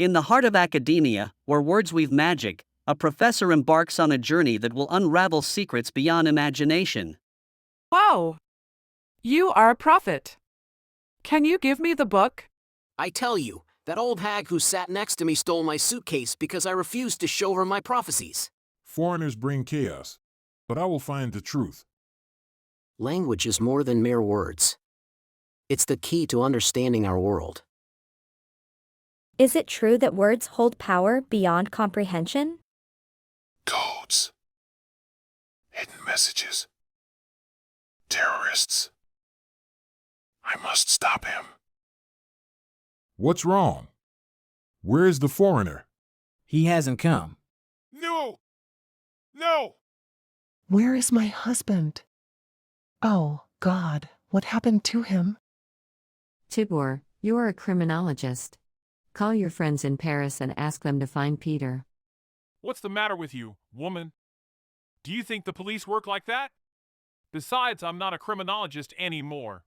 In the heart of academia, where words weave magic, a professor embarks on a journey that will unravel secrets beyond imagination. Wow! You are a prophet. Can you give me the book? I tell you, that old hag who sat next to me stole my suitcase because I refused to show her my prophecies. Foreigners bring chaos, but I will find the truth. Language is more than mere words. It's the key to understanding our world. Is it true that words hold power beyond comprehension? Codes. Hidden messages. Terrorists. I must stop him. What's wrong? Where is the foreigner? He hasn't come. No! No! Where is my husband? Oh, God, what happened to him? Tibor, you are a criminologist. Call your friends in Paris and ask them to find Peter. What's the matter with you, woman? Do you think the police work like that? Besides, I'm not a criminologist anymore.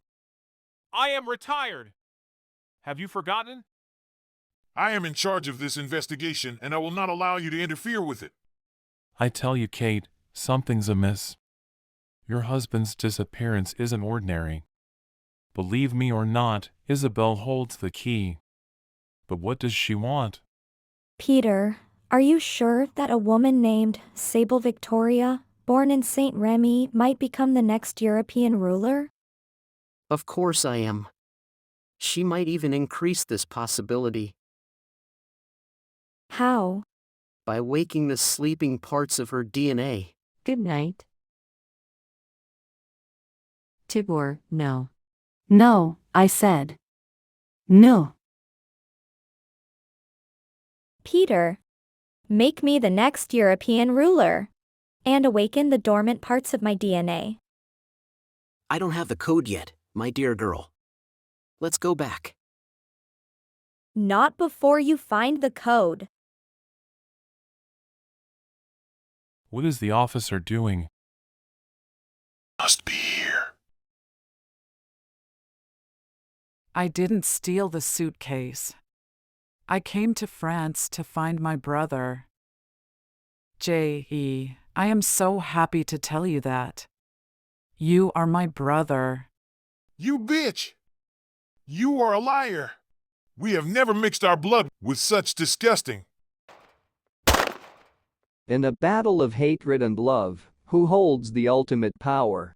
I am retired. Have you forgotten? I am in charge of this investigation, and I will not allow you to interfere with it. I tell you, Kate, something's amiss. Your husband's disappearance isn't ordinary. Believe me or not, Isabel holds the key. But what does she want? Peter, are you sure that a woman named Sable Victoria, born in Saint Remy, might become the next European ruler? Of course I am. She might even increase this possibility. How? By waking the sleeping parts of her DNA. Good night. Tibor, no. No, I said. No. Peter, make me the next European ruler, and awaken the dormant parts of my DNA. I don't have the code yet, my dear girl. Let's go back. Not before you find the code. What is the officer doing? Must be here. I didn't steal the suitcase. I came to France to find my brother. J.E., I am so happy to tell you that. You are my brother. You bitch! You are a liar. We have never mixed our blood with such disgusting. In a battle of hatred and love, who holds the ultimate power?